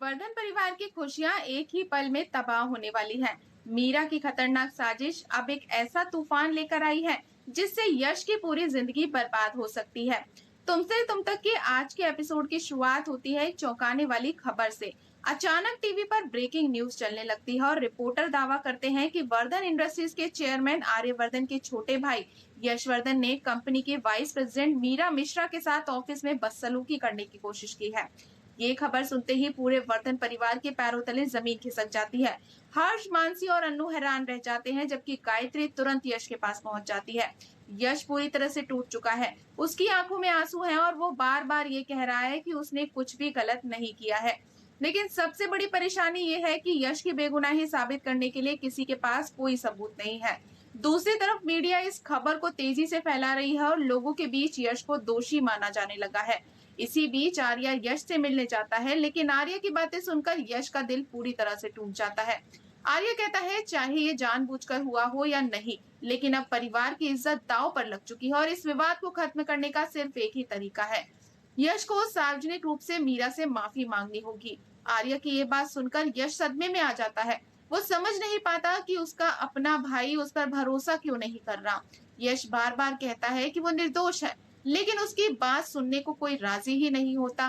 वर्धन परिवार की खुशियां एक ही पल में तबाह होने वाली हैं। मीरा की खतरनाक साजिश अब एक ऐसा तूफान लेकर आई है जिससे यश की पूरी जिंदगी बर्बाद हो सकती है। तुमसे तुम तक की आज के एपिसोड की शुरुआत होती है एक चौंकाने वाली खबर से। अचानक टीवी पर ब्रेकिंग न्यूज चलने लगती है और रिपोर्टर दावा करते हैं कि वर्धन इंडस्ट्रीज के चेयरमैन आर्यवर्धन के छोटे भाई यशवर्धन ने कंपनी के वाइस प्रेसिडेंट मीरा मिश्रा के साथ ऑफिस में बदसलूकी करने की कोशिश की है। ये खबर सुनते ही पूरे वर्धन परिवार के पैरों तले जमीन खिसक जाती है। हर्ष, मानसी और अन्नू हैरान रह जाते हैं, जबकि गायत्री तुरंत यश के पास पहुंच जाती है। यश पूरी तरह से टूट चुका है, उसकी आंखों में आंसू हैं और वो बार बार ये कह रहा है कि उसने कुछ भी गलत नहीं किया है। लेकिन सबसे बड़ी परेशानी ये है कि यश की बेगुनाही साबित करने के लिए किसी के पास कोई सबूत नहीं है। दूसरी तरफ मीडिया इस खबर को तेजी से फैला रही है और लोगों के बीच यश को दोषी माना जाने लगा है। इसी बीच आर्या यश से मिलने जाता है, लेकिन आर्या की बातें सुनकर यश का दिल पूरी तरह से टूट जाता है। आर्या कहता है चाहे ये जानबूझकर हुआ हो या नहीं, लेकिन अब परिवार की इज्जत दांव पर लग चुकी है और इस विवाद को खत्म करने का सिर्फ एक ही तरीका है। यश को सार्वजनिक रूप से मीरा से माफी मांगनी होगी। आर्या की ये बात सुनकर यश सदमे में आ जाता है। वो समझ नहीं पाता कि उसका अपना भाई उस पर भरोसा क्यों नहीं कर रहा। यश बार बार कहता है कि वो निर्दोष है, लेकिन उसकी बात सुनने को कोई राजी ही नहीं होता।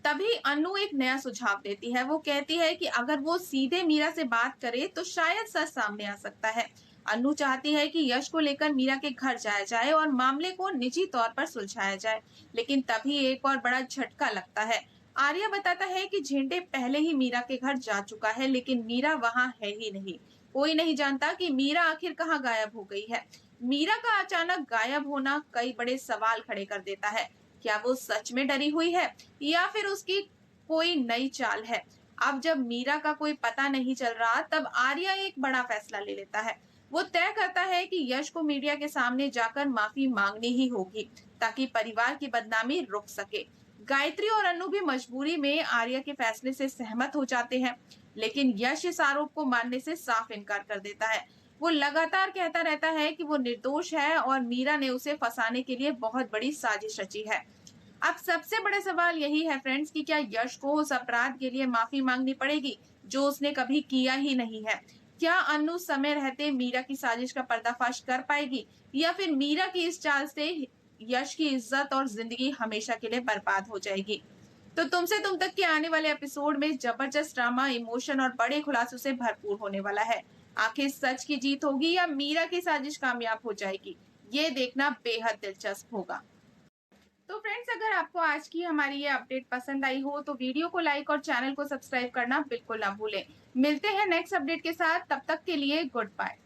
तभी अनु एक नया सुझाव देती है। वो कहती है कि अगर वो सीधे मीरा से बात करे तो शायद सच सामने आ सकता है। अनु चाहती है कि यश को लेकर मीरा के घर जाया जाए और मामले को निजी तौर पर सुलझाया जाए, लेकिन तभी एक और बड़ा झटका लगता है। आर्या बताता है कि झेंडे पहले ही मीरा के घर जा चुका है, लेकिन मीरा वहां है ही नहीं। कोई नहीं जानता कि मीरा आखिर कहाँ गायब हो गई है। मीरा का अचानक गायब होना कई बड़े सवाल खड़े कर देता है। क्या वो सच में डरी हुई है या फिर उसकी कोई नई चाल है? अब जब मीरा का कोई पता नहीं चल रहा, तब आर्या एक बड़ा फैसला ले लेता है। वो तय करता है कि यश को मीडिया के सामने जाकर माफी मांगनी ही होगी, ताकि परिवार की बदनामी रुक सके। गायत्री और अनु भी मजबूरी में आर्या के फैसले से सहमत हो जाते हैं, लेकिन यश इस आरोप को मानने से साफ इनकार कर देता है। वो लगातार कहता रहता है कि वो निर्दोष है और मीरा ने उसे फंसाने के लिए बहुत बड़ी साजिश रची है। अब सबसे बड़ा सवाल यही है फ्रेंड्स कि क्या यश को उस अपराध के लिए माफी मांगनी पड़ेगी जो उसने कभी किया ही नहीं है? क्या अनु समय रहते मीरा की साजिश का पर्दाफाश कर पाएगी या फिर मीरा की इस चाल से यश की इज्जत और जिंदगी हमेशा के लिए बर्बाद हो जाएगी? तो तुमसे तुम तक के आने वाले एपिसोड में जबरदस्त ड्रामा, इमोशन और बड़े खुलासों से भरपूर होने वाला है। आखिर सच की जीत होगी या मीरा की साजिश कामयाब हो जाएगी, ये देखना बेहद दिलचस्प होगा। तो फ्रेंड्स, अगर आपको आज की हमारी ये अपडेट पसंद आई हो तो वीडियो को लाइक और चैनल को सब्सक्राइब करना बिल्कुल ना भूलें। मिलते हैं नेक्स्ट अपडेट के साथ, तब तक के लिए गुड बाय।